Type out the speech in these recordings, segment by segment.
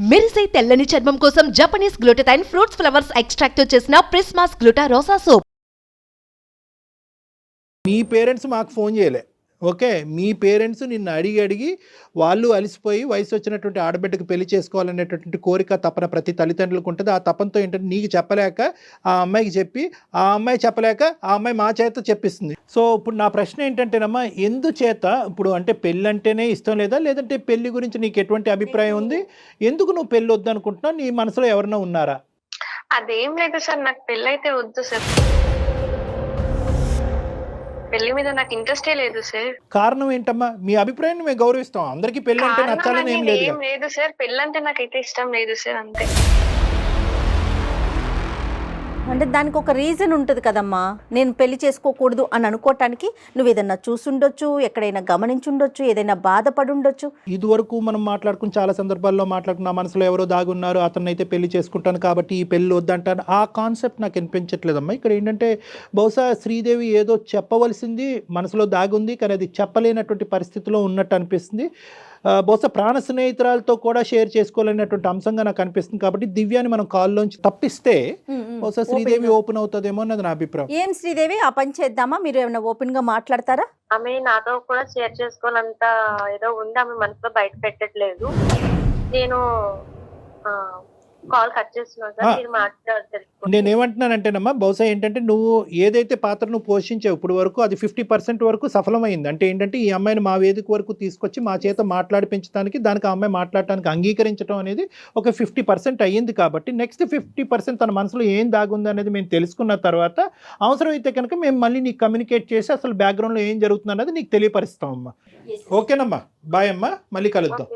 మెరిసే తెల్లని చర్మం కోసం Japanese glutathione fruits flowers extract తో చేసిన ప్రిస్మాస్ గ్లూటా రోసా సోప్. మీ పేరెంట్స్ మాకు ఫోన్ చేయలే. ఓకే, మీ పేరెంట్స్ నిన్ను అడిగి వాళ్ళు అలసిపోయి వయసు వచ్చినటువంటి ఆడబిడ్డకు పెళ్లి చేసుకోవాలనేటటువంటి కోరిక తపన ప్రతి తల్లిదండ్రులకు ఉంటుంది. ఆ తపనతో ఏంటంటే నీకు చెప్పలేక ఆ అమ్మాయికి చెప్పి ఆ అమ్మాయి చెప్పలేక ఆ అమ్మాయి మా చేత చెప్పిస్తుంది. సో ఇప్పుడు నా ప్రశ్న ఏంటంటేనమ్మా, ఎందుచేత ఇప్పుడు అంటే పెళ్ళి అంటేనే ఇష్టం లేదా, లేదంటే పెళ్లి గురించి నీకు ఎటువంటి అభిప్రాయం ఉంది? ఎందుకు నువ్వు పెళ్ళి వద్దు అనుకుంటున్నావు? నీ మనసులో ఎవరైనా ఉన్నారా? అదేం లేదు సార్, నాకు పెళ్ళైతే వద్దు సార్. పెళ్లి మీద నాకు ఇంట్రెస్టే లేదు సార్. కారణం ఏంటమ్మా? మీ అభిప్రాయాన్ని మేము గౌరవిస్తాం. అందరికీ పెళ్లి అంటే నచ్చాలని ఏం లేదు. ఏం లేదు సార్, పెళ్ళంటే నాకైతే ఇష్టం లేదు సార్, అంతే. అంటే దానికి ఒక రీజన్ ఉంటుంది కదమ్మా. నేను పెళ్లి చేసుకోకూడదు అని అనుకోవటానికి నువ్వు ఏదైనా చూసుండొచ్చు, ఎక్కడైనా గమనించుండొచ్చు, ఏదైనా బాధపడి ఉండొచ్చు. ఇదివరకు మనం మాట్లాడుకుని చాలా సందర్భాల్లో మాట్లాడుకున్న మనసులో ఎవరో దాగున్నారు, అతన్ని అయితే పెళ్లి చేసుకుంటాను కాబట్టి ఈ పెళ్లి వద్దంటాను. ఆ కాన్సెప్ట్ నాకు వినిపించట్లేదమ్మా. ఇక్కడ ఏంటంటే బహుశా శ్రీదేవి ఏదో చెప్పవలసింది మనసులో దాగుంది, కానీ అది చెప్పలేనటువంటి పరిస్థితిలో ఉన్నట్టు అనిపిస్తుంది. బహుశా ప్రాణ స్నేహితురాలతో కూడా షేర్ చేసుకోలేనటువంటి అంశంగా నాకు అనిపిస్తుంది. కాబట్టి దివ్యాని మనం కాల్లోంచి తప్పిస్తే బహుశా శ్రీదేవి ఓపెన్ అవుతుందేమో అన్నది నా అభిప్రాయం. ఏం శ్రీదేవి, ఆ పని చేద్దామా? మీరు ఏమైనా ఓపెన్ గా మాట్లాడతారా? ఆమె నాతో కూడా షేర్ చేసుకోవాలంత ఏదో ఉంది, ఆమె మనసులో బయట పెట్టట్లేదు. నేను కాల్ కట్ చేస్తున్నాను సార్, మీరు మాట్లాడతారు. నేనేమంటున్నానంటేనమ్మా, బహుశా ఏంటంటే నువ్వు ఏదైతే పాత్రను పోషించావు ఇప్పుడు వరకు అది 50% వరకు సఫలమైంది. అంటే ఏంటంటే ఈ అమ్మాయిని మా వేదిక వరకు తీసుకొచ్చి మా చేత మాట్లాడిపించడానికి, దానికి ఆ అమ్మాయి మాట్లాడటానికి అంగీకరించడం అనేది ఒక 50% అయ్యింది. కాబట్టి నెక్స్ట్ 50% తన మనసులో ఏం దాగుంది అనేది మేము తెలుసుకున్న తర్వాత అవసరమైతే కనుక మేము మళ్ళీ నీకు కమ్యూనికేట్ చేసి అసలు బ్యాక్గ్రౌండ్లో ఏం జరుగుతుంది అనేది నీకు తెలియపరుస్తామమ్మా. ఓకేనమ్మా, బాయ్ అమ్మా, మళ్ళీ కలుద్దాం.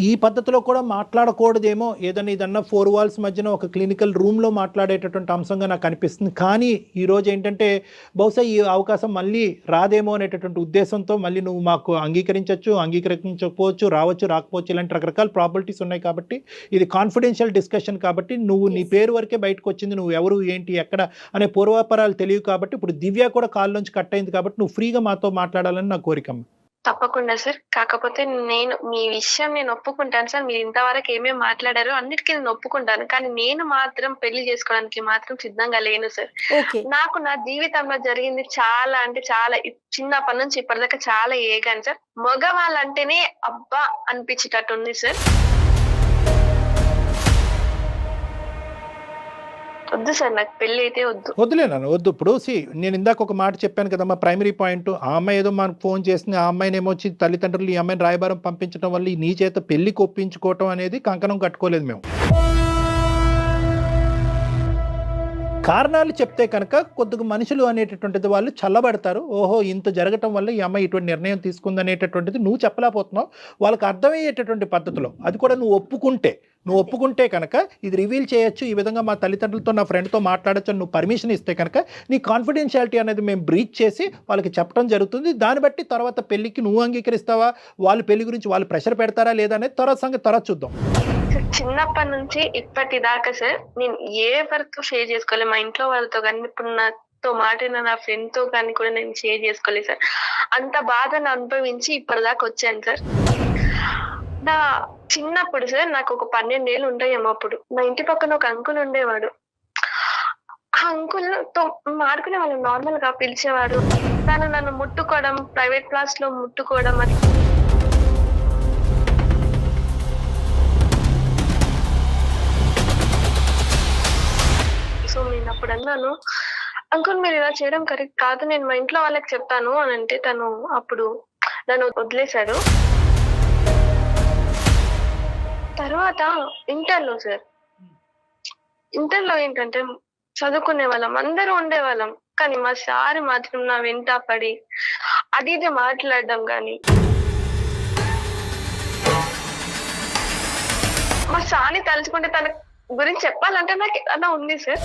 ఈ పద్ధతిలో కూడా మాట్లాడకూడదేమో, ఏదన్నా 4 వాల్స్ మధ్యన ఒక క్లినికల్ రూమ్లో మాట్లాడేటటువంటి అంశంగా నాకు అనిపిస్తుంది. కానీ ఈరోజు ఏంటంటే బహుశా ఈ అవకాశం మళ్ళీ రాదేమో అనేటటువంటి ఉద్దేశంతో మళ్ళీ నువ్వు మాకు అంగీకరించకపోవచ్చు, రావచ్చు, రాకపోవచ్చు, ఇలాంటి రకరకాల ప్రాబిలిటీస్ ఉన్నాయి. కాబట్టి ఇది కాన్ఫిడెన్షియల్ డిస్కషన్ కాబట్టి నువ్వు నీ పేరు వరకే బయటకు వచ్చింది. నువ్వు ఎవరు, ఏంటి, ఎక్కడ అనే పూర్వాపరాలు తెలియవు. కాబట్టి ఇప్పుడు దివ్య కూడా కాల్లోంచి కట్ అయింది. కాబట్టి నువ్వు ఫ్రీగా మాతో మాట్లాడాలని నా కోరికమ్మ. తప్పకుండా సార్, కాకపోతే నేను మీ విషయం నేను ఒప్పుకుంటాను సార్. మీరు ఇంతవరకు ఏమేమి మాట్లాడారో అన్నిటికీ నేను ఒప్పుకుంటాను, కానీ నేను మాత్రం పెళ్లి చేసుకోవడానికి మాత్రం సిద్ధంగా లేను సార్. నాకు నా జీవితంలో జరిగింది చాలా అంటే చాలా, చిన్నప్పటి నుంచి ఇప్పటిదాకా చాలా ఏగాను సార్. మగవాళ్ళంటేనే అబ్బా అనిపించేటట్టు ఉంది సార్. వద్దు సార్, నాకు పెళ్లి అయితే వద్దు. వద్దులేనా? వద్దు. ఇప్పుడు నేను ఇందాక ఒక మాట చెప్పాను కదమ్మా, ప్రైమరీ పాయింట్. ఆ అమ్మాయి ఏదో మనకు ఫోన్ చేసింది, ఆ అమ్మాయిని ఏమొచ్చి తల్లిదండ్రులు ఈ అమ్మాయిని రాయబారం పంపించడం వల్ల నీ చేత పెళ్లికి ఒప్పించుకోవటం అనేది కంకణం కట్టుకోలేదు మేము. కారణాలు చెప్తే కనుక కొద్దిగా మనుషులు అనేటటువంటిది వాళ్ళు చల్లబడతారు. ఓహో, ఇంత జరగటం వల్ల ఈ అమ్మాయి ఇటువంటి నిర్ణయం తీసుకుంది అనేటటువంటిది నువ్వు చెప్పలేకపోతున్నావు. వాళ్ళకి అర్థమయ్యేటటువంటి పద్ధతిలో అది కూడా నువ్వు ఒప్పుకుంటే కనుక ఇది రివీల్ చేయొచ్చు, ఈ విధంగా మా తల్లిదండ్రులతో నా ఫ్రెండ్తో మాట్లాడచ్చు అని నువ్వు పర్మిషన్ ఇస్తే కనుక నీ కాన్ఫిడెన్షియాలిటీ అనేది మేము బ్రీచ్ చేసి వాళ్ళకి చెప్పడం జరుగుతుంది. దాన్ని బట్టి తర్వాత పెళ్లికి నువ్వు అంగీకరిస్తావా, వాళ్ళు పెళ్లి గురించి వాళ్ళు ప్రెషర్ పెడతారా లేదా అనేది తర్వాత చూద్దాం. చిన్నప్పటి నుంచి ఇప్పటిదాకా సార్ నేను ఏ వరకు షేర్ చేసుకోలేదు మా ఇంట్లో వాళ్ళతో, కానీ ఇప్పుడు నాతో మాట్లాడిన నా ఫ్రెండ్ తో కానీ కూడా నేను షేర్ చేసుకోలేదు సార్. అంత బాధను అనుభవించి ఇప్పటిదాకా వచ్చాను సార్. నా చిన్నప్పుడు సార్ నాకు ఒక 12 ఏళ్ళు ఉంటాయేమో. అప్పుడు నా ఇంటి పక్కన ఒక అంకుల్ ఉండేవాడు. ఆ అంకుల్ తో మాడుకునే వాళ్ళు, నార్మల్ గా పిలిచేవాడు. తను నన్ను ముట్టుకోవడం, ప్రైవేట్ క్లాస్ లో ముట్టుకోవడం, అది సో నేను అప్పుడు అన్నాను, అంకుల్ మీరు ఇలా చేయడం కరెక్ట్ కాదు, నేను మా ఇంట్లో వాళ్ళకి చెప్తాను అని అంటే తను అప్పుడు నన్ను వదిలేశాడు. తర్వాత ఇంటర్లో ఏంటంటే చదువుకునే వాళ్ళం, అందరూ ఉండేవాళ్ళం, కానీ మా సార్ మాత్రం నా వెంట పడి అది ఇది మాట్లాడడం కానీ, మా సార్ని తలుచుకుంటే తన గురించి చెప్పాలంటే నాకు అలా ఉంది సార్.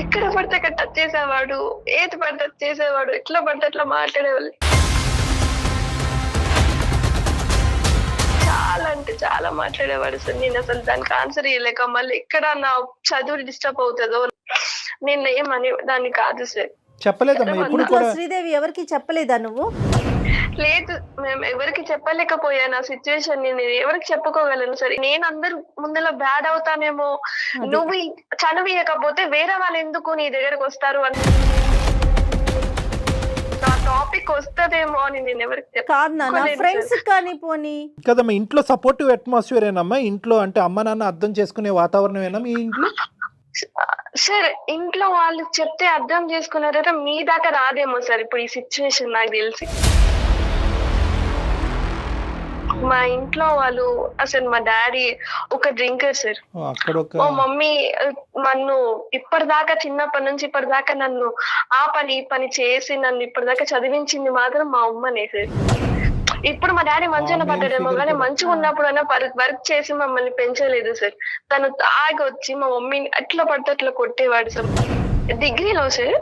ఎక్కడ పడితే అక్కడ టచ్ చేసేవాడు, ఏది పడితే చేసేవాడు, ఎట్లా పడితే అట్లా మాట్లాడేవాళ్ళు. చాలా అంటే చాలా మాట్లాడేవాడు సార్. నేను అసలు దానికి ఆన్సర్ ఇవ్వలేక మళ్ళీ ఎక్కడ నా చదువు డిస్టర్బ్ అవుతుందో నేను ఏమని దాన్ని కాదు సార్. చెప్పలేదమ్మా ఎప్పుడు కూడా? శ్రీదేవి ఎవరికి చెప్పలేదా నువ్వు? లేదు, మేము ఎవరికి చెప్పలేకపోయాను ఆ సిచ్యువేషన్. నేను ఎవరికి చెప్పుకోగలను సరే, నేను అందరు ముందర బ్యాడ్ అవుతానేమో, అది. నువ్వు చనువియకపోతే వేరే వాళ్ళు ఎందుకు నీ దగ్గరకు వస్తారు అని నా టాపిక్ వస్తదేమో అని నేను ఎవరికి కాదు నాన్న, చెప్పుకోలేను ఫ్రెండ్స్ సార్. కానీ పోనీ. కదమ్మా, ఇంట్లో సపోర్టివ్ అట్మాస్ఫియర్ ఏనమ్మా? ఇంట్లో అంటే అమ్మ నాన్న అర్థం చేసుకునే వాతావరణం ఏనా మీ ఇంట్లో? సార్ ఇంట్లో వాళ్ళు చెప్తే అర్థం చేసుకున్నారంటే మీ దాకా రాదేమో సార్ ఇప్పుడు ఈ సిచ్యువేషన్ నాకు తెలిసి. మా ఇంట్లో వాళ్ళు అసలు మా డాడీ ఒక డ్రింకర్ సార్. అక్కడ ఒక మా మమ్మీ నన్ను ఇప్పటిదాకా చిన్నప్పటి నుంచి ఇప్పటిదాకా నన్ను ఆ పని ఈ పని చేసి నన్ను ఇప్పటిదాకా చదివించింది మాత్రం మా అమ్మనే సార్. ఇప్పుడు మా డాడీ మంచిగా పడ్డాడేమో కానీ మంచిగా ఉన్నప్పుడైనా వర్క్ చేసి మమ్మల్ని పెంచలేదు సార్. తను తాగి వచ్చి మా మమ్మీని అట్లా పడితే అట్లా కొట్టేవాడు సార్. డిగ్రీలో సార్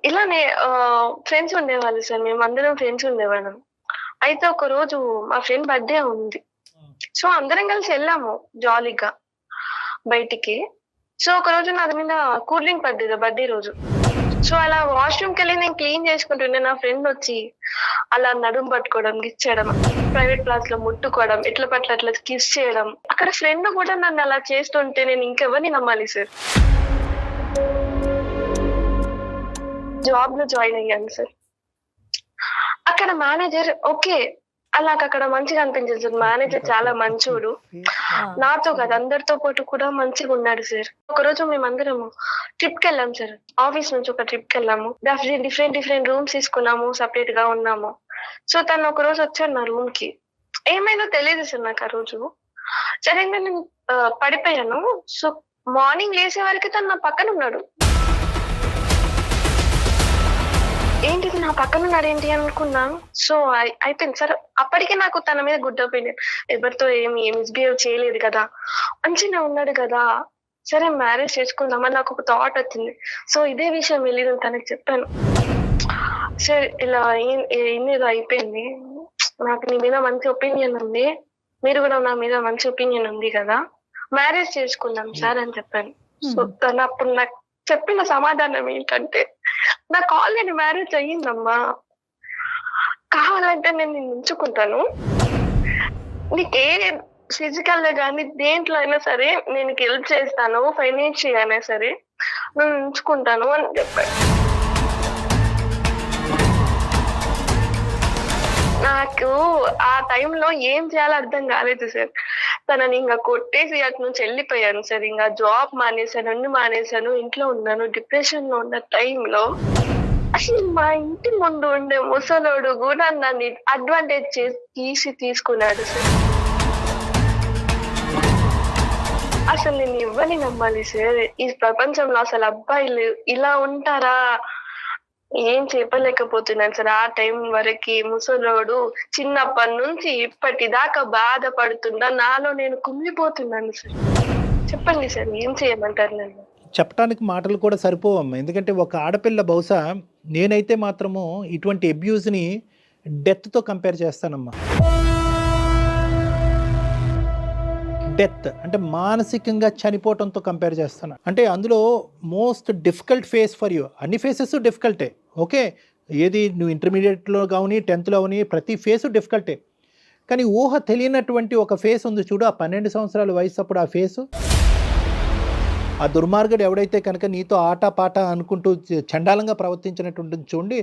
ఇలానే ఫ్రెండ్స్ ఉండేవాళ్ళు సార్, మేము అందరం ఫ్రెండ్స్ ఉండేవాళ్ళం. అయితే ఒక రోజు మా ఫ్రెండ్ బర్త్డే ఉంది, సో అందరం కలిసి వెళ్ళాము జాలీగా బయటికి. సో ఒక రోజు నా మీద కూల్ డ్రింక్ పడ్డది బర్త్డే రోజు. సో అలా వాష్రూమ్కి వెళ్ళి నేను క్లీన్ చేసుకుంటుండే, నా ఫ్రెండ్ వచ్చి అలా నడుము పట్టుకోవడం, గిచ్చడం, ప్రైవేట్ క్లాస్ లో ముట్టుకోవడం, ఎట్ల పట్ల అట్లా కిస్ చేయడం. అక్కడ ఫ్రెండ్ కూడా నన్ను అలా చేస్తుంటే నేను ఇంకెవరిని నమ్మాలి సార్. జాబ్ లో జాయిన్ అయ్యాను సార్. అక్కడ మేనేజర్ ఓకే, అలా అక్కడ మంచిగా అనిపించింది సార్. మేనేజర్ చాలా మంచోడు, నాతో కాదు అందరితో పాటు కూడా మంచిగా ఉన్నాడు సార్. ఒక రోజు మేమందరం ట్రిప్ కి వెళ్ళాం సార్, ఆఫీస్ నుంచి ఒక ట్రిప్ కి వెళ్ళాము. డిఫరెంట్ రూమ్స్ తీసుకున్నాము, సపరేట్ గా ఉన్నాము. సో తను ఒక రోజు వచ్చాడు నా రూమ్ కి, ఏమైనా తెలియదు సార్ నాకు ఆ రోజు. సడన్గా నేను పడిపోయాను. సో మార్నింగ్ లేసే వరకు తను నా పక్కన ఉన్నాడు. ఏంటిది నా పక్కన ఉన్నాడు ఏంటి అనుకున్నా. సో అయిపోయింది సార్. అప్పటికే నాకు తన మీద గుడ్ ఒపీనియన్, ఎవరితో ఏమి మిస్బిహేవ్ చేయలేదు కదా, మంచిగా ఉన్నాడు కదా, సరే మ్యారేజ్ చేసుకుందామని నాకు ఒక థాట్ వచ్చింది. సో ఇదే విషయం వెళ్ళి నేను తనకి చెప్పాను, సార్ ఇలా ఏదో అయిపోయింది, నాకు నీ మీద మంచి ఒపీనియన్ ఉంది, మీరు కూడా నా మీద మంచి ఒపీనియన్ ఉంది కదా, మ్యారేజ్ చేసుకుందాం సార్ అని చెప్పాను. సో తను అప్పుడు నాకు చెప్పిన సమాధానం ఏంటంటే, నాకు ఆల్రెడీ మ్యారేజ్ అయ్యిందమ్మా, కావాలంటే నేను నిన్ను ఉంచుకుంటాను, నీకే ఫిజికల్ గా కానీ దేంట్లో అయినా సరే నేను హెల్ప్ చేస్తాను, ఫైనాన్షియల్ అయినా సరే నేను ఉంచుకుంటాను అని చెప్పాను. నాకు ఆ టైంలో ఏం చేయాలో అర్థం కాలేదు సార్. తనని ఇంకా కొట్టేసి అటు నుంచి వెళ్ళిపోయాను సార్. ఇంకా జాబ్ మానేశాను, అన్ని మానేశాను, ఇంట్లో ఉన్నాను. డిప్రెషన్ లో ఉన్న టైంలో అసలు మా ఇంటి ముందు ఉండే ముసలోడు కూడా నన్ను అడ్వాంటేజ్ చేసి తీసుకున్నాడు సార్. అసలు నేను ఇవ్వని నమ్మాలి సార్, ఈ ప్రపంచంలో అసలు అబ్బాయిలు ఇలా ఉంటారా, ఏం చెప్పలేకపోతున్నాను సార్. ఆ టైం వరకు ముసలోడు చిన్నప్పటి నుంచి ఇప్పటిదాకా బాధపడుతున్నా, నాలో నేను కుమిలిపోతున్నాను సార్. చెప్పండి సార్, ఏం చేయమంటారు నన్ను? చెప్పడానికి మాటలు కూడా సరిపోవమ్మా. ఎందుకంటే ఒక ఆడపిల్ల బహుశా నేనైతే మాత్రము ఇటువంటి అబ్యూజ్ని డెత్తో కంపేర్ చేస్తానమ్మా. డెత్ అంటే మానసికంగా చనిపోవటంతో కంపేర్ చేస్తాను. అంటే అందులో most difficult face for you. అన్ని ఫేసెస్ డిఫికల్టే, ఓకే, ఏది నువ్వు ఇంటర్మీడియట్లో కానీ 10th కానీ ప్రతి ఫేసు డిఫికల్టే. కానీ ఊహ తెలియనటువంటి ఒక ఫేస్ ఉంది చూడు, ఆ 12 సంవత్సరాల వయసు అప్పుడు ఆ ఫేసు, ఆ దుర్మార్గుడు ఎవడైతే కనుక నీతో ఆట పాట అనుకుంటూ చండాలంగా ప్రవర్తించినటువంటి చూడండి,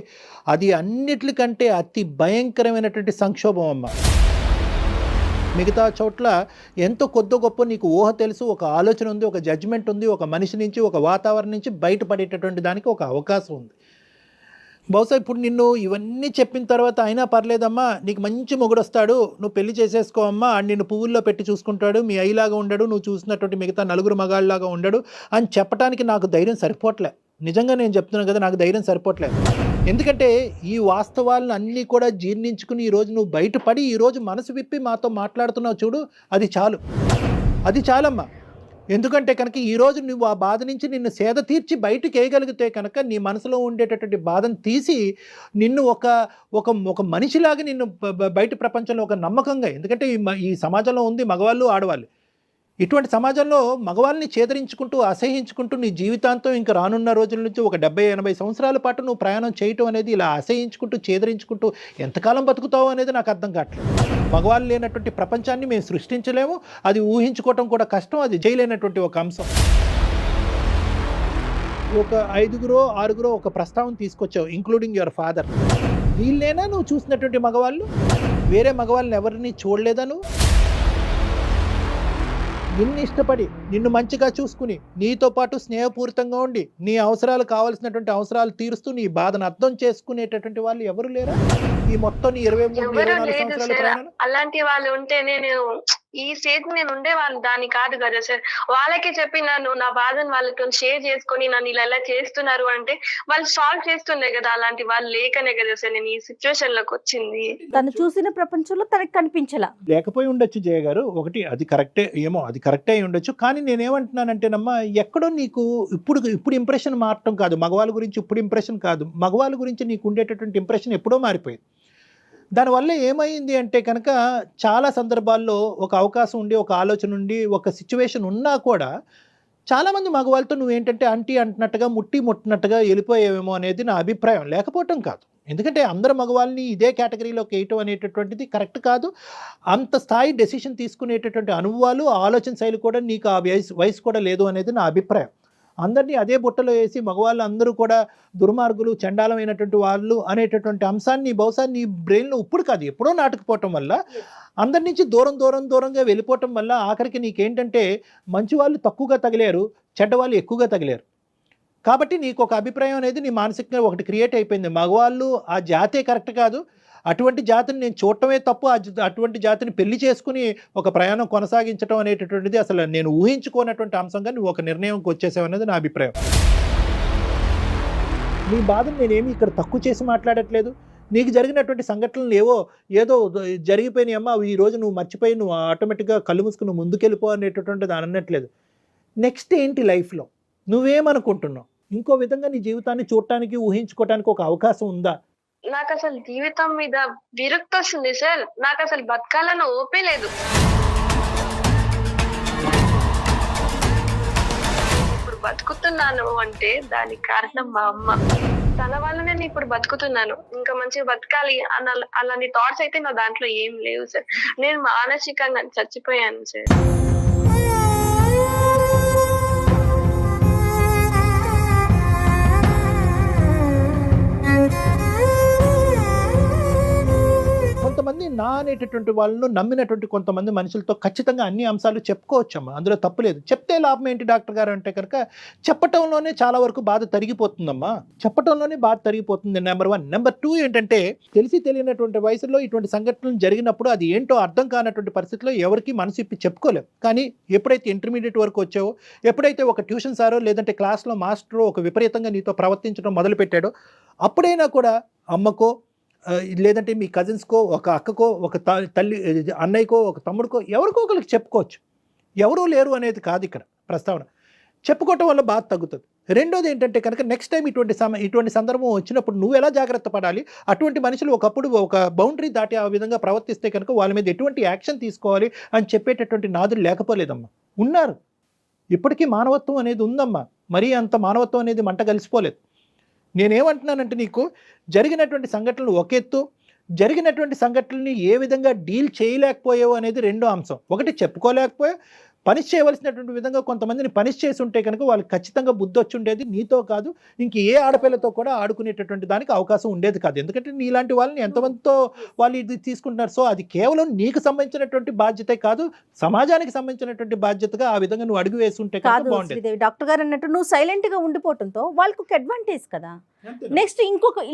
అది అన్నిటికంటే అతి భయంకరమైనటువంటి సంక్షోభం అమ్మ. మిగతా చోట్ల ఎంతో కొద్ది గొప్ప నీకు ఊహ తెలుసు, ఒక ఆలోచన ఉంది, ఒక జడ్జిమెంట్ ఉంది, ఒక మనిషి నుంచి ఒక వాతావరణం నుంచి బయటపడేటటువంటి దానికి ఒక అవకాశం ఉంది. బహుశా ఇప్పుడు నిన్ను ఇవన్నీ చెప్పిన తర్వాత అయినా పర్లేదమ్మా, నీకు మంచి మొగుడు వస్తాడు, నువ్వు పెళ్లి చేసేసుకో అమ్మా, నిన్ను పువ్వుల్లో పెట్టి చూసుకుంటాడు, మీ అయ్యలాగా ఉండడు, నువ్వు చూసినటువంటి మిగతా నలుగురు మగాళ్ళలాగా ఉండడు అని చెప్పడానికి నాకు ధైర్యం సరిపోవట్లే. నిజంగా నేను చెప్తున్నాను కదా, నాకు ధైర్యం సరిపోవట్లేదు. ఎందుకంటే ఈ వాస్తవాలను అన్నీ కూడా జీర్ణించుకుని ఈరోజు నువ్వు బయటపడి ఈరోజు మనసు విప్పి మాతో మాట్లాడుతున్నావు చూడు, అది చాలు, అది చాలమ్మా. ఎందుకంటే కనుక ఈరోజు నువ్వు ఆ బాధ నుంచి నిన్ను సేద తీర్చి బయటకు వేయగలిగితే కనుక నీ మనసులో ఉండేటటువంటి బాధను తీసి నిన్ను ఒక మనిషిలాగా నిన్ను బయట ప్రపంచంలో ఒక నమ్మకంగా, ఎందుకంటే ఈ సమాజంలో ఉంది మగవాళ్ళు ఆడవాళ్ళు, ఇటువంటి సమాజంలో మగవాళ్ళని చేదరించుకుంటూ అసహించుకుంటూ నీ జీవితాంతం ఇంకా రానున్న రోజుల నుంచి ఒక 70-80 సంవత్సరాల పాటు నువ్వు ప్రయాణం చేయటం అనేది ఇలా అసహించుకుంటూ చేదరించుకుంటూ ఎంతకాలం బతుకుతావు అనేది నాకు అర్థం కావట్లేదు. మగవాళ్ళు లేనటువంటి ప్రపంచాన్ని మేము సృష్టించలేము, అది ఊహించుకోవటం కూడా కష్టం, అది చేయలేనటువంటి ఒక అంశం. ఒక 5-6 ఒక ప్రస్తావన తీసుకొచ్చావు, ఇంక్లూడింగ్ యువర్ ఫాదర్. వీళ్ళేనా నువ్వు చూసినటువంటి మగవాళ్ళు? వేరే మగవాళ్ళని ఎవరిని చూడలేదా నువ్వు? నిన్ను ఇష్టపడి నిన్ను మంచిగా చూసుకుని నీతో పాటు స్నేహపూరితంగా ఉండి నీ అవసరాలు కావాల్సినటువంటి అవసరాలు తీరుస్తూ నీ బాధను అర్థం చేసుకునేటటువంటి వాళ్ళు ఎవరు లేరా ఈ మొత్తం నీ 23-24 ఎవరు లేదు సంవత్సరాల సార్. ప్రయాణం? అలాంటి వాళ్ళు ఉంటేనే నేను ఈ స్టేజ్ నేను ఉండేవాళ్ళు దాని కాదు కదా సార్. వాళ్ళకే చెప్పి నన్ను నా బాధను వాళ్ళతో షేర్ చేసుకొని నన్ను ఇలా చేస్తున్నారు అంటే వాళ్ళు సాల్వ్ చేస్తుండే కదా. అలాంటి వాళ్ళు లేకనే కదా సార్ నేను ఈ సిచ్యువేషన్ లోకి వచ్చింది. తను చూసిన ప్రపంచంలో తనకి కనిపించలా. లేకపోయి ఉండొచ్చు జయ గారు, ఒకటి అది కరెక్టే, ఏమో అది కరెక్టే అయి ఉండొచ్చు. కానీ నేనేమంటున్నానంటేనమ్మా, ఎక్కడో నీకు ఇప్పుడు ఇంప్రెషన్ మారటం కాదు, మగవాళ్ళ గురించి ఇప్పుడు ఇంప్రెషన్ కాదు, మగవాళ్ళ గురించి నీకు ఉండేటటువంటి ఇంప్రెషన్ ఎప్పుడో మారిపోయింది. దానివల్ల ఏమైంది అంటే కనుక చాలా సందర్భాల్లో ఒక అవకాశం ఉండి ఒక ఆలోచన ఉండి ఒక సిచ్యువేషన్ ఉన్నా కూడా చాలామంది మగవాళ్ళతో నువ్వేంటంటే అంటీ అంటున్నట్టుగా ముట్టినట్టుగా వెళ్ళిపోయేవేమో అనేది నా అభిప్రాయం. లేకపోవటం కాదు, ఎందుకంటే అందరు మగవాళ్ళని ఇదే కేటగిరీలోకి వేయటం అనేటటువంటిది కరెక్ట్ కాదు. అంత స్థాయి డెసిషన్ తీసుకునేటటువంటి అనుభవాలు ఆలోచన శైలి కూడా నీకు ఆ వయసు కూడా లేదు అనేది నా అభిప్రాయం. అందరినీ అదే బుట్టలో వేసి మగవాళ్ళు అందరూ కూడా దుర్మార్గులు చండాలమైనటువంటి వాళ్ళు అనేటటువంటి అంశాన్ని బహుశా నీ బ్రెయిన్లో ఇప్పుడు కాదు ఎప్పుడో నాటుకుపోవటం వల్ల అందరి నుంచి దూరంగా వెళ్ళిపోవటం వల్ల ఆఖరికి నీకేంటంటే మంచి వాళ్ళు తక్కువగా తగిలారు, చెడ్డవాళ్ళు ఎక్కువగా తగిలారు. కాబట్టి నీకు ఒక అభిప్రాయం అనేది నీ మానసికంగా ఒకటి క్రియేట్ అయిపోయింది. మగవాళ్ళు ఆ జాతే కరెక్ట్ కాదు, అటువంటి జాతిని నేను చూడటమే తప్పు, అటువంటి జాతిని పెళ్లి చేసుకుని ఒక ప్రయాణం కొనసాగించడం అనేటటువంటిది అసలు నేను ఊహించుకోనటువంటి అంశంగా నువ్వు ఒక నిర్ణయంకి వచ్చేసావు అనేది నా అభిప్రాయం. నీ బాధను నేనేమి ఇక్కడ తక్కువ చేసి మాట్లాడట్లేదు. నీకు జరిగినటువంటి సంఘటనలు ఏదో జరిగిపోయినాయి అమ్మా, ఈ రోజు నువ్వు మర్చిపోయి నువ్వు ఆటోమేటిక్గా కళ్ళు మూసుకుని నువ్వు ముందుకెళ్ళిపో అనేటటువంటిది అనట్లేదు. నెక్స్ట్ ఏంటి లైఫ్లో నువ్వేమనుకుంటున్నావు? ఇంకో విధంగా నీ జీవితాన్ని చూడటానికి ఊహించుకోవటానికి ఒక అవకాశం ఉందా? నాకు అసలు జీవితం మీద విరక్తి వస్తుంది సార్. నాకు అసలు బతకాలని ఓపే లేదు. ఇప్పుడు బతుకుతున్నాను అంటే దానికి కారణం మా అమ్మ. తన వల్లనే నేను ఇప్పుడు బతుకుతున్నాను. ఇంకా మంచిగా బతకాలి అలాంటి థాట్స్ అయితే నా దాంట్లో ఏం లేవు సార్. నేను మానసికంగా చచ్చిపోయాను సార్. కొంతమంది నా అనేటటువంటి వాళ్ళను నమ్మినటువంటి కొంతమంది మనుషులతో ఖచ్చితంగా అన్ని అంశాలు చెప్పుకోవచ్చమ్మా, అందులో తప్పులేదు. చెప్తే లాభం ఏంటి డాక్టర్ గారు అంటే కనుక చెప్పటంలోనే చాలా వరకు బాధ తరిగిపోతుందమ్మా, చెప్పటంలోనే బాధ తరిగిపోతుంది. నెంబర్ 1. నెంబర్ 2 ఏంటంటే తెలిసి తెలియనటువంటి వయసులో ఇటువంటి సంఘటనలు జరిగినప్పుడు అది ఏంటో అర్థం కానటువంటి పరిస్థితిలో ఎవరికి మనసు ఇప్పి చెప్పుకోలేం. కానీ ఎప్పుడైతే ఇంటర్మీడియట్ వరకు వచ్చావో, ఎప్పుడైతే ఒక ట్యూషన్ సారో లేదంటే క్లాస్లో మాస్టరో ఒక విపరీతంగా నీతో ప్రవర్తించడం మొదలుపెట్టాడో అప్పుడైనా కూడా అమ్మకో లేదంటే మీ కజిన్స్కో, ఒక అక్కకో, ఒక తల్లి అన్నయ్యకో, ఒక తమ్ముడికో ఎవరికో ఒకరికి చెప్పుకోవచ్చు. ఎవరూ లేరు అనేది కాదు ఇక్కడ ప్రస్తావన. చెప్పుకోవటం వల్ల బాధ తగ్గుతుంది. రెండోది ఏంటంటే కనుక నెక్స్ట్ టైం ఇటువంటి సందర్భం వచ్చినప్పుడు నువ్వు ఎలా జాగ్రత్త పడాలి, అటువంటి మనుషులు ఒకప్పుడు ఒక బౌండరీ దాటి ఆ విధంగా ప్రవర్తిస్తే కనుక వాళ్ళ మీద ఎటువంటి యాక్షన్ తీసుకోవాలి అని చెప్పేటటువంటి నాదులు లేకపోలేదమ్మా, ఉన్నారు. ఇప్పటికీ మానవత్వం అనేది ఉందమ్మా, మరీ అంత మానవత్వం అనేది మంట కలిసిపోలేదు. నేనేమంటున్నానంటే నీకు జరిగినటువంటి సంఘటనలు ఒక ఎత్తు, జరిగినటువంటి సంఘటనల్ని ఏ విధంగా డీల్ చేయలేకపోయావు అనేది రెండో అంశం. ఒకటి చెప్పుకోలేకపోయావు, పనిష్ చేయవలసినటువంటి విధంగా కొంతమందిని పనిష్ చేసి ఉంటే కనుక వాళ్ళకి ఖచ్చితంగా బుద్ధి వచ్చి ఉండేది. నీతో కాదు ఇంక ఏ ఆడపిల్లతో కూడా ఆడుకునేటటువంటి దానికి అవకాశం ఉండేది కాదు. ఎందుకంటే నీలాంటి వాళ్ళని ఎంతమందితో వాళ్ళు ఇది తీసుకుంటున్నారు. సో అది కేవలం నీకు సంబంధించినటువంటి బాధ్యతే కాదు, సమాజానికి సంబంధించినటువంటి బాధ్యతగా ఆ విధంగా నువ్వు అడుగు వేసి ఉంటే కనుక బాగుండేది. డాక్టర్ గారు అన్నట్టు నువ్వు సైలెంట్ గా ఉండిపోవడంతో వాళ్ళకి ఒక అడ్వాంటేజ్ కదా. నెక్స్ట్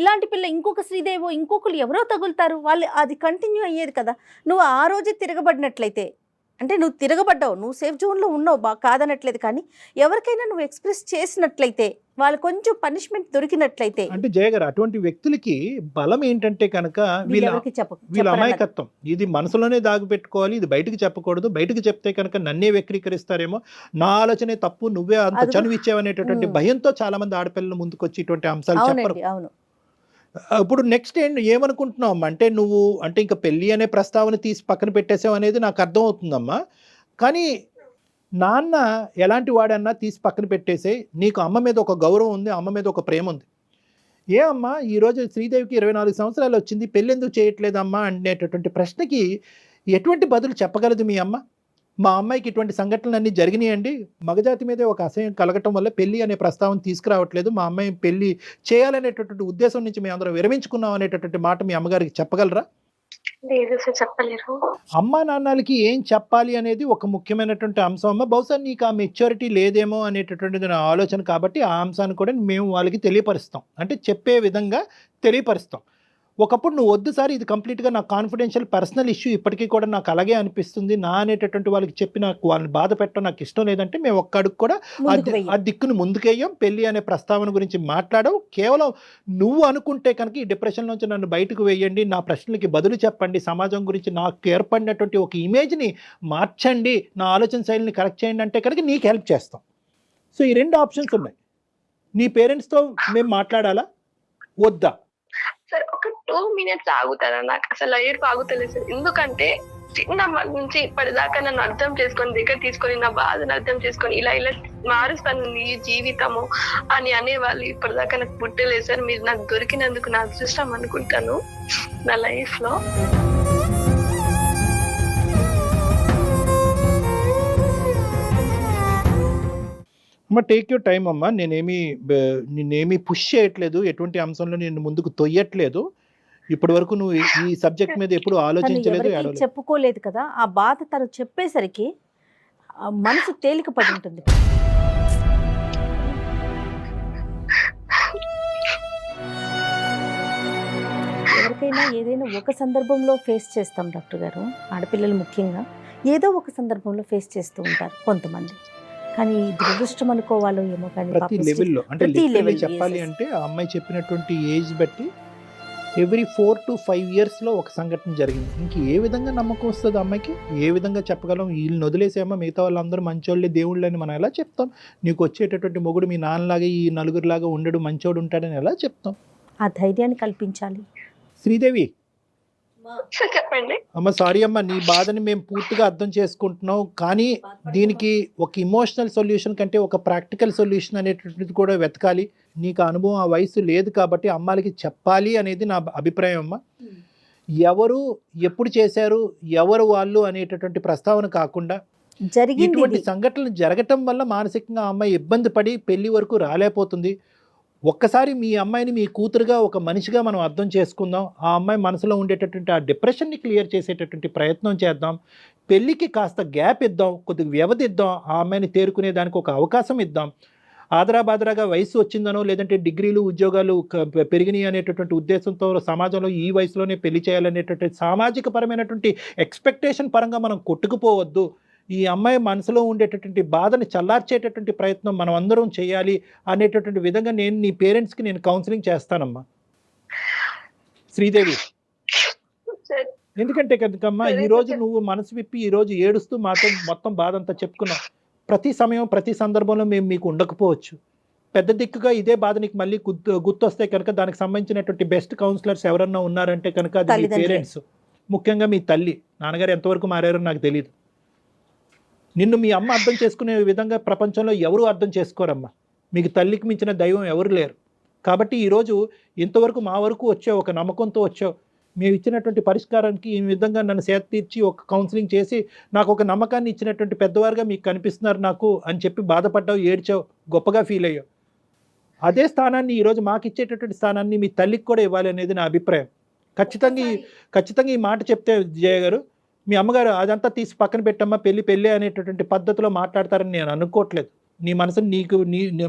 ఇలాంటి పిల్ల ఇంకొక శ్రీదేవో ఇంకొకరు ఎవరో తగులుతారు, వాళ్ళు అది కంటిన్యూ అయ్యేది కదా. నువ్వు ఆ రోజే తిరగబడినట్లయితే, అంటే నువ్వు తిరగబడ్డావు, నువ్వు సేఫ్ జోన్లో ఉన్నావు, కాదనట్లేదు. కానీ ఎవరికైనా నువ్వు ఎక్స్ప్రెస్ చేసినట్లయితే, వాళ్ళు కొంచెం పనిష్మెంట్ దొరికినట్లయితే, అంటే జయగారు అటువంటి వ్యక్తులకి బలం ఏంటంటే కనుక వీళ్ళ అమాయకత్వం. ఇది మనసులోనే దాగిపెట్టుకోవాలి, ఇది బయటకు చెప్పకూడదు. బయటకు చెప్తే కనుక నన్నే వక్రీకరిస్తారేమో, నా ఆలోచనే తప్పు, నువ్వే అంత చనువు ఇచ్చావనేటటువంటి భయంతో చాలా మంది ఆడపిల్లలు ముందుకు వచ్చి ఇటువంటి అంశాలు చెప్పరు. అవును. ఇప్పుడు నెక్స్ట్ ఏమనుకుంటున్నావు అంటే నువ్వు అంటే ఇంకా పెళ్ళి అనే ప్రస్తావన తీసి పక్కన పెట్టేసావు అనేది నాకు అర్థమవుతుందమ్మా. కానీ నాన్న ఎలాంటి వాడన్నా తీసి పక్కన పెట్టేసే, నీకు అమ్మ మీద ఒక గౌరవం ఉంది, అమ్మ మీద ఒక ప్రేమ ఉంది. ఏ అమ్మా ఈరోజు శ్రీదేవికి 24 సంవత్సరాలు వచ్చింది, పెళ్ళి ఎందుకు చేయట్లేదమ్మా అనేటటువంటి ప్రశ్నకి ఎటువంటి బదులు చెప్పగలదు మీ అమ్మ? మా అమ్మాయికి ఇటువంటి సంఘటనలు అన్నీ జరిగినాయండి, మగజాతి మీదే ఒక అసహ్యం కలగటం వల్ల పెళ్ళి అనే ప్రస్తావన తీసుకురావట్లేదు, మా అమ్మాయి పెళ్ళి చేయాలనేటటువంటి ఉద్దేశం నుంచి మేము అందరం విరమించుకున్నాం అనేటటువంటి మాట మీ అమ్మగారికి చెప్పగలరా? లేదు సార్, చెప్పలేరు. అమ్మా నాన్నలకి ఏం చెప్పాలి అనేది ఒక ముఖ్యమైనటువంటి అంశం అమ్మ. బహుశా నీకు ఆ మెచ్యూరిటీ లేదేమో అనేటటువంటిది నా ఆలోచన, కాబట్టి ఆ అంశాన్ని కూడా మేము వాళ్ళకి తెలియపరుస్తాం, అంటే చెప్పే విధంగా తెలియపరుస్తాం. ఒకప్పుడు నువ్వు వద్దు సార్, ఇది కంప్లీట్గా నాకు కాన్ఫిడెన్షియల్ పర్సనల్ ఇష్యూ, ఇప్పటికీ కూడా నాకు అలాగే అనిపిస్తుంది నా అనేటటువంటి వాళ్ళకి చెప్పి నాకు వాళ్ళని బాధ పెట్టడం నాకు ఇష్టం లేదంటే మేము ఒక్క అడుగు కూడా ఆ దిక్కును ముందుకేయం, పెళ్ళి అనే ప్రస్తావన గురించి మాట్లాడవు. కేవలం నువ్వు అనుకుంటే కనుక ఈ డిప్రెషన్ నుంచి నన్ను బయటకు వేయండి, నా ప్రశ్నలకి బదులు చెప్పండి, సమాజం గురించి నాకు ఏర్పడినటువంటి ఒక ఇమేజ్ని మార్చండి, నా ఆలోచన శైలిని కరెక్ట్ చేయండి అంటే కనుక నీకు హెల్ప్ చేస్తాం. సో ఈ 2 ఆప్షన్స్ ఉన్నాయి. నీ పేరెంట్స్తో మేము మాట్లాడాలా వద్దా? సార్ ఒక 2 minutes ఆగుతారా? నాకు అసలు ఏడుపు ఆగుతలేదు సార్. ఎందుకంటే చిన్నప్పటి నుంచి ఇప్పటిదాకా నన్ను అర్థం చేసుకొని, దగ్గర తీసుకొని, నా బాధను అర్థం చేసుకొని ఇలా మారుస్తాను నీ జీవితము అని అనేవాళ్ళు ఇప్పటిదాకా నాకు పుట్టలేదు సార్. మీరు నాకు దొరికినందుకు నా అదృష్టం అనుకుంటాను నా లైఫ్ లో. అమ్మ టేక్ యూర్ టైం అమ్మ, నేనేమి పుష్ చేయట్లేదు, ఎటువంటి అంశంలో నేను ముందుకు తొయ్యట్లేదు. ఇప్పటి వరకు నువ్వు ఈ సబ్జెక్ట్ మీద ఎప్పుడు ఆలోచించలేదు, చెప్పుకోలేదు కదా. ఆ బాధ తను చెప్పేసరికి మనసు తేలిక పడి ఉంటుంది. ఎవరికైనా ఏదైనా ఒక సందర్భంలో ఫేస్ చేస్తాం డాక్టర్ గారు, ఆడపిల్లలు ముఖ్యంగా ఏదో ఒక సందర్భంలో ఫేస్ చేస్తూ ఉంటారు కొంతమంది. కానీ దురదృష్టం అనుకోవాలో ఏమో, కానీ ప్రతి లెవెల్లో అంటే చెప్పాలి అంటే ఆ అమ్మాయి చెప్పినటువంటి ఏజ్ బట్టి ఎవ్రీ 4 to 5 yearsలో ఒక సంఘటన జరిగింది. ఇంక ఏ విధంగా నమ్మకం వస్తుంది అమ్మాయికి? ఏ విధంగా చెప్పగలం? వీళ్ళని వదిలేసేమో మిగతా వాళ్ళందరూ మంచోళ్ళే, దేవుళ్ళే అని మనం ఎలా చెప్తాం? నీకు వచ్చేటటువంటి మొగుడు మీ నాన్నలాగా ఈ నలుగురిలాగా ఉండడు, మంచోడు ఉంటాడని ఎలా చెప్తాం? ఆ ధైర్యాన్ని కల్పించాలి. శ్రీదేవి చెప్పండి అమ్మ. సారీ అమ్మ, నీ బాధని మేము పూర్తిగా అర్థం చేసుకుంటున్నాం, కానీ దీనికి ఒక ఇమోషనల్ సొల్యూషన్ కంటే ఒక ప్రాక్టికల్ సొల్యూషన్ అనేటటువంటిది కూడా వెతకాలి. నీకు అనుభవం ఆ వయసు లేదు కాబట్టి అమ్మాయికి చెప్పాలి అనేది నా అభిప్రాయం అమ్మ. ఎవరు ఎప్పుడు చేశారు, ఎవరు వాళ్ళు అనేటటువంటి ప్రస్తావన కాకుండా ఇటువంటి సంఘటనలు జరగటం వల్ల మానసికంగా ఆ అమ్మాయి ఇబ్బంది పడి పెళ్లి వరకు రాలేకపోతుంది. ఒక్కసారి మీ అమ్మాయిని మీ కూతురుగా ఒక మనిషిగా మనం అర్థం చేసుకుందాం. ఆ అమ్మాయి మనసులో ఉండేటటువంటి ఆ డిప్రెషన్ని క్లియర్ చేసేటటువంటి ప్రయత్నం చేద్దాం. పెళ్ళికి కాస్త గ్యాప్ ఇద్దాం, కొద్దిగా వ్యవధి ఇద్దాం, ఆ అమ్మాయిని తేరుకునే దానికి ఒక అవకాశం ఇద్దాం. ఆదరాబాదరాగా వయసు వచ్చిందనో లేదంటే డిగ్రీలు ఉద్యోగాలు పెరిగినాయి అనేటటువంటి ఉద్దేశంతో సమాజంలో ఈ వయసులోనే పెళ్లి చేయాలనేటటువంటి సామాజిక పరమైనటువంటి ఎక్స్పెక్టేషన్ పరంగా మనం కొట్టుకుపోవద్దు. ఈ అమ్మాయి మనసులో ఉండేటటువంటి బాధని చల్లార్చేటటువంటి ప్రయత్నం మనం అందరం చేయాలి అనేటటువంటి విధంగా నేను నీ పేరెంట్స్కి నేను కౌన్సిలింగ్ చేస్తానమ్మా శ్రీదేవి. ఎందుకంటే కనుకమ్మా ఈరోజు నువ్వు మనసు విప్పి ఈరోజు ఏడుస్తూ మాతో మొత్తం బాధ అంతా చెప్పుకున్నావు. ప్రతి సమయం ప్రతి సందర్భంలో మేము మీకు ఉండకపోవచ్చు. పెద్ద దిక్కుగా ఇదే బాధ నీకు మళ్ళీ గుర్తొస్తే కనుక దానికి సంబంధించినటువంటి బెస్ట్ కౌన్సిలర్స్ ఎవరన్నా ఉన్నారంటే కనుక అది మీ పేరెంట్స్, ముఖ్యంగా మీ తల్లి. నాన్నగారు ఎంతవరకు మారారో నాకు తెలియదు. నిన్ను మీ అమ్మ అర్థం చేసుకునే విధంగా ప్రపంచంలో ఎవరు అర్థం చేసుకోరమ్మా. మీకు తల్లికి మించిన దైవం ఎవరు లేరు. కాబట్టి ఈరోజు ఇంతవరకు మా వరకు వచ్చావు, ఒక నమ్మకంతో వచ్చావు. మేము ఇచ్చినటువంటి పరిష్కారానికి ఈ విధంగా నన్ను సేద తీర్చి ఒక కౌన్సిలింగ్ చేసి నాకు ఒక నమ్మకాన్ని ఇచ్చినటువంటి పెద్దవారుగా మీకు కనిపిస్తున్నారు నాకు అని చెప్పి బాధపడ్డావు, ఏడ్చావు, గొప్పగా ఫీల్ అయ్యావు. అదే స్థానాన్ని ఈరోజు మాకు ఇచ్చేటటువంటి స్థానాన్ని మీ తల్లికి కూడా ఇవ్వాలి అనేది నా అభిప్రాయం. ఖచ్చితంగా ఈ మాట చెప్తే జయ గారు, మీ అమ్మగారు అదంతా తీసి పక్కన పెట్టమ్మా, పెళ్ళి అనేటటువంటి పద్ధతిలో మాట్లాడతారని నేను అనుకోవట్లేదు. నీ మనసుని నీకు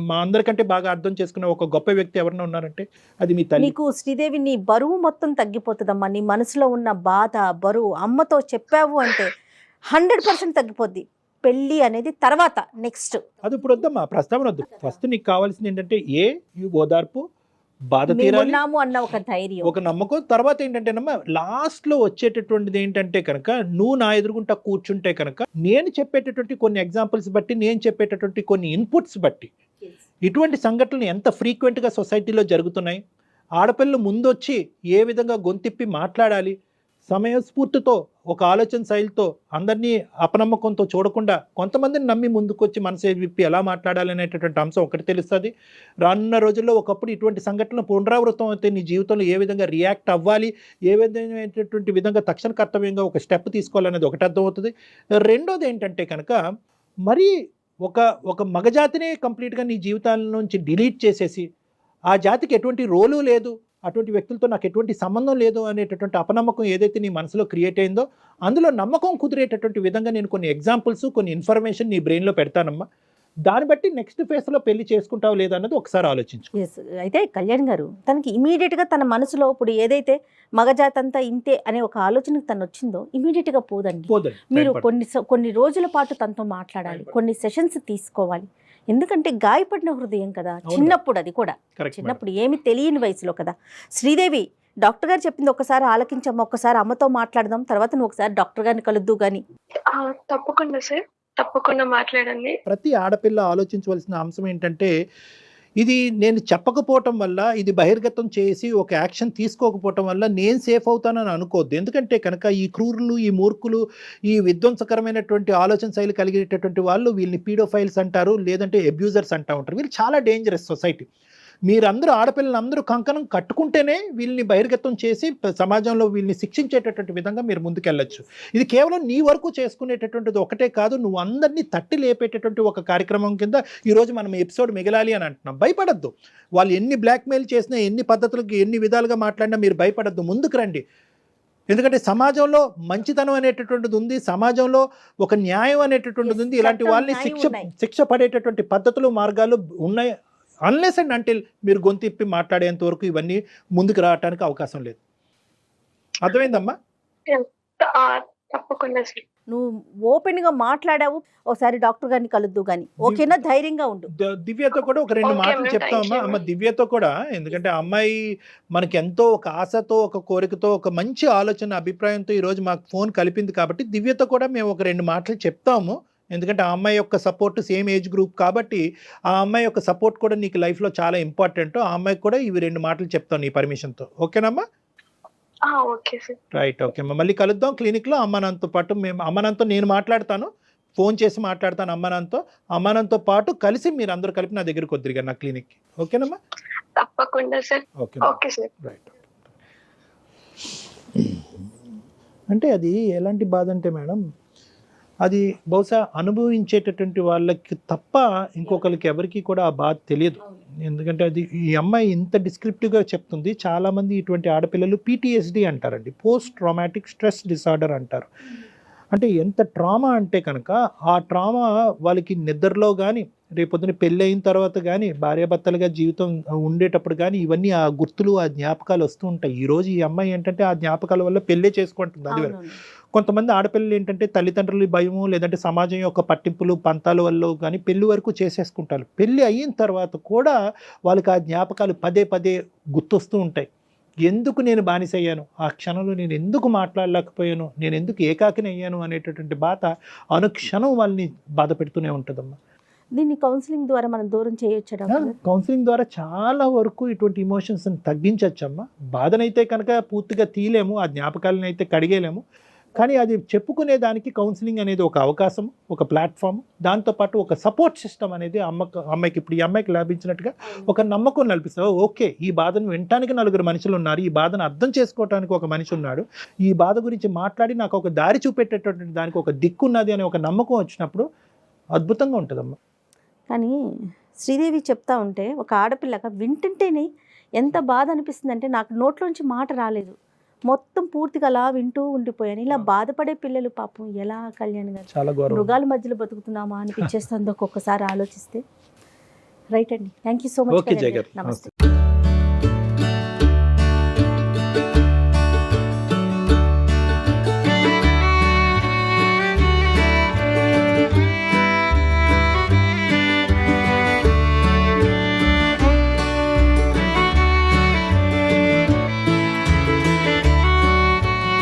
మా అందరికంటే బాగా అర్థం చేసుకునే ఒక గొప్ప వ్యక్తి ఎవరైనా ఉన్నారంటే అది మీ తల్లి. నీకు శ్రీదేవి నీ బరువు మొత్తం తగ్గిపోతుందమ్మా. నీ మనసులో ఉన్న బాధ, బరువు అమ్మతో చెప్పావు అంటే 100% తగ్గిపోద్ది. పెళ్ళి అనేది తర్వాత నెక్స్ట్, అది ఇప్పుడు వద్దమ్మా, ప్రస్తావన వద్దు. ఫస్ట్ నీకు కావాల్సింది ఏంటంటే ఓదార్పు, బాధ తీరాలి అన్న ఒక ధైర్యం, ఒక నమ్మకం. తర్వాత ఏంటంటేనమ్మా లాస్ట్ లో వచ్చేటటువంటిది ఏంటంటే కనుక నువ్వు నా ఎదురుగుంటా కూర్చుంటే కనుక నేను చెప్పేటటువంటి కొన్ని ఎగ్జాంపుల్స్ బట్టి, నేను చెప్పేటటువంటి కొన్ని ఇన్పుట్స్ బట్టి ఇటువంటి సంఘటనలు ఎంత ఫ్రీక్వెంట్గా సొసైటీలో జరుగుతున్నాయి, ఆడపిల్లలు ముందొచ్చి ఏ విధంగా గొంతిప్పి మాట్లాడాలి, సమయస్ఫూర్తితో ఒక ఆలోచన శైలితో అందరినీ అపనమ్మకంతో చూడకుండా కొంతమందిని నమ్మి ముందుకొచ్చి మనసు విప్పి ఎలా మాట్లాడాలి అనేటటువంటి అంశం ఒకటి తెలుస్తుంది. రానున్న రోజుల్లో ఒకప్పుడు ఇటువంటి సంఘటనలు పునరావృతం అయితే నీ జీవితంలో ఏ విధంగా రియాక్ట్ అవ్వాలి, ఏ విధమైనటువంటి విధంగా తక్షణ కర్తవ్యంగా ఒక స్టెప్ తీసుకోవాలనేది ఒకటి అర్థమవుతుంది. రెండోది ఏంటంటే కనుక మరీ ఒక మగజాతినే కంప్లీట్గా నీ జీవితాల నుంచి డిలీట్ చేసేసి ఆ జాతికి ఎటువంటి రోలు లేదు, అటువంటి వ్యక్తులతో నాకు ఎటువంటి సంబంధం లేదు అనేటటువంటి అపనమ్మకం ఏదైతే నీ మనసులో క్రియేట్ అయిందో అందులో నమ్మకం కుదిరేటటువంటి విధంగా నేను కొన్ని ఎగ్జాంపుల్స్ కొన్ని ఇన్ఫర్మేషన్ నీ బ్రెయిన్లో పెడతానమ్మా. దాన్ని బట్టి నెక్స్ట్ ఫేజ్లో పెళ్లి చేసుకుంటావు లేదా అన్నది ఒకసారి ఆలోచించు. ఎస్, అయితే కళ్యాణ్ గారు తనకి ఇమీడియట్గా తన మనసులో ఇప్పుడు ఏదైతే మగజాతి అంతా ఇంతే అనే ఒక ఆలోచనకు తను వచ్చిందో ఇమీడియట్గా పోదండి. మీరు కొన్ని రోజుల పాటు తనతో మాట్లాడాలి, కొన్ని సెషన్స్ తీసుకోవాలి. ఎందుకంటే గాయపడిన హృదయం కదా, చిన్నప్పుడు అది కూడా చిన్నప్పుడు ఏమి తెలియని వయసులో కదా. శ్రీదేవి డాక్టర్ గారు చెప్పింది ఒకసారి ఆలకించమ్మా, ఒకసారి అమ్మతో మాట్లాడదాం, తర్వాత నువ్వు ఒకసారి డాక్టర్ గారిని కలుద్దు గాని. తప్పకుండా సార్, తప్పకుండా మాట్లాడండి. ప్రతి ఆడపిల్ల ఆలోచించవలసిన అంశం ఏంటంటే ఇది నేను చెప్పకపోవటం వల్ల, ఇది బహిర్గతం చేసి ఒక యాక్షన్ తీసుకోకపోవటం వల్ల నేను సేఫ్ అవుతానని అనుకోవద్దు. ఎందుకంటే కనుక ఈ క్రూరులు, ఈ మూర్ఖులు, ఈ విధ్వంసకరమైనటువంటి ఆలోచన శైలి కలిగేటటువంటి వాళ్ళు వీళ్ళని పీడోఫైల్స్ అంటారు, లేదంటే అబ్యూజర్స్ అంటూ ఉంటారు. వీళ్ళు చాలా డేంజరస్ సొసైటీ. మీరందరూ ఆడపిల్లలందరూ కంకణం కట్టుకుంటేనే వీళ్ళని బహిర్గతం చేసి సమాజంలో వీళ్ళని శిక్షించేటటువంటి విధంగా మీరు ముందుకెళ్ళచ్చు. ఇది కేవలం నీ వరకు చేసుకునేటటువంటిది ఒకటే కాదు, నువ్వు అందరినీ తట్టి లేపేటటువంటి ఒక కార్యక్రమం కింద ఈరోజు మనం ఎపిసోడ్ మిగలాలి అని అంటున్నాం. భయపడద్దు. వాళ్ళు ఎన్ని బ్లాక్మెయిల్ చేసినా, ఎన్ని పద్ధతులకు, ఎన్ని విధాలుగా మాట్లాడినా మీరు భయపడద్దు, ముందుకు రండి. ఎందుకంటే సమాజంలో మంచితనం అనేటటువంటిది ఉంది, సమాజంలో ఒక న్యాయం అనేటటువంటిది ఉంది. ఇలాంటి వాళ్ళని శిక్ష పడేటటువంటి పద్ధతులు, మార్గాలు ఉన్నాయి. అన్లెస్ అండ్ అంటిల్ మీరు గొంతిప్పి మాట్లాడేంత వరకు ఇవన్నీ ముందుకు రావడానికి అవకాశం లేదు. అర్థమైందమ్మా? తప్పకుండా సార్. నువ్వు ఓపెన్ గా మాట్లాడావు, ఒకసారి డాక్టర్ గారిని కలుద్దు గాని, ఓకేనా? ధైర్యంగా ఉండు. దివ్యతో కూడా ఒక రెండు మాటలు చెప్తామమ్మా. అమ్మ దివ్యతో కూడా, ఎందుకంటే అమ్మాయి మనకి ఎంతో ఒక ఆశతో, ఒక కోరికతో, ఒక మంచి ఆలోచన, అభిప్రాయంతో ఈరోజు మాకు ఫోన్ కలిపింది కాబట్టి దివ్యతో కూడా మేము ఒక రెండు మాటలు చెప్తాము. ఎందుకంటే ఆ అమ్మాయి యొక్క సపోర్ట్ సేమ్ ఏజ్ గ్రూప్ కాబట్టి ఆ అమ్మాయి యొక్క సపోర్ట్ కూడా నీకు లైఫ్లో చాలా ఇంపార్టెంట్. ఆ అమ్మాయికి కూడా ఇవి రెండు మాటలు చెప్తాను నీ పర్మిషన్తో. ఓకేనమ్మా? Okay sir. రైట్, ఓకే అమ్మా. మళ్ళీ కలుద్దాం క్లినిక్లో. అమ్మానంతో పాటు అమ్మానంతో నేను మాట్లాడతాను, ఫోన్ చేసి మాట్లాడతాను అమ్మానంతో పాటు కలిసి మీరు అందరూ కలిపి నా దగ్గరికి వద్దురుగా నా క్లినిక్కి. ఓకేనమ్మా? తప్పకుండా సార్. Okay sir. రైట్. అంటే అది ఎలాంటి బాధ అంటే మేడం, అది బహుశా అనుభవించేటటువంటి వాళ్ళకి తప్ప ఇంకొకరికి ఎవరికి కూడా ఆ బాధ తెలియదు. ఎందుకంటే అది ఈ అమ్మాయి ఇంత డిస్క్రిప్టివ్గా చెప్తుంది. చాలామంది ఇటువంటి ఆడపిల్లలు PTSD అంటారండి, పోస్ట్ ట్రామాటిక్ స్ట్రెస్ డిసార్డర్ అంటారు. అంటే ఎంత ట్రామా అంటే కనుక ఆ ట్రామా వాళ్ళకి నిద్రలో కానీ, రేపొద్దున పెళ్ళి అయిన తర్వాత కానీ, భార్యాభర్తలుగా జీవితం ఉండేటప్పుడు కానీ ఇవన్నీ ఆ గుర్తులు, ఆ జ్ఞాపకాలు వస్తూ ఉంటాయి. ఈరోజు ఈ అమ్మాయి ఏంటంటే ఆ జ్ఞాపకాల వల్ల పెళ్ళే చేసుకుంటుంది. అది కొంతమంది ఆడపిల్లలు ఏంటంటే తల్లిదండ్రుల భయము, లేదంటే సమాజం యొక్క పట్టింపులు, పంతాల వల్ల కానీ పెళ్లి వరకు చేసేసుకుంటారు. పెళ్ళి అయిన తర్వాత కూడా వాళ్ళకి ఆ జ్ఞాపకాలు పదే పదే గుర్తొస్తూ ఉంటాయి. ఎందుకు నేను బానిసయ్యాను, ఆ క్షణంలో నేను ఎందుకు మాట్లాడలేకపోయాను, నేను ఎందుకు ఏకాకిని అయ్యాను అనేటటువంటి బాధ అనుక్షణం వాళ్ళని బాధ పెడుతూనే ఉంటుందమ్మా. దీన్ని కౌన్సిలింగ్ ద్వారా మనం దూరం చేయొచ్చా? కౌన్సిలింగ్ ద్వారా చాలా వరకు ఇటువంటి ఇమోషన్స్ని తగ్గించవచ్చమ్మా. బాధనైతే కనుక పూర్తిగా తీయలేము, ఆ జ్ఞాపకాలను అయితే కడిగేలేము. కానీ అది చెప్పుకునే దానికి కౌన్సిలింగ్ అనేది ఒక అవకాశం, ఒక ప్లాట్ఫామ్. దాంతోపాటు ఒక సపోర్ట్ సిస్టమ్ అనేది అమ్మాయికి ఇప్పుడు ఈ అమ్మాయికి లభించినట్టుగా ఒక నమ్మకం కల్పిస్తావు. ఓకే, ఈ బాధను వినటానికి నలుగురు మనుషులు ఉన్నారు, ఈ బాధను అర్థం చేసుకోవడానికి ఒక మనిషి ఉన్నాడు, ఈ బాధ గురించి మాట్లాడి నాకు ఒక దారి చూపెట్టేటటువంటి దానికి ఒక దిక్కు ఉన్నది అనే ఒక నమ్మకం వచ్చినప్పుడు అద్భుతంగా ఉంటుందమ్మా. కానీ శ్రీదేవి చెప్తా ఉంటే ఒక ఆడపిల్లగా వింటుంటేనే ఎంత బాధ అనిపిస్తుందంటే నాకు నోట్లోంచి మాట రాలేదు, మొత్తం పూర్తిగా అలా వింటూ ఉండిపోయాను. ఇలా బాధపడే పిల్లలు పాపం ఎలా కళ్యాణ్ గారు, చాలా మృగాల మధ్యలో బతుకుతున్నామా అనిపించేస్తుంది ఒక్కొక్కసారి ఆలోచిస్తే. రైట్ అండి, థ్యాంక్ యూ సో మచ్. నమస్తే.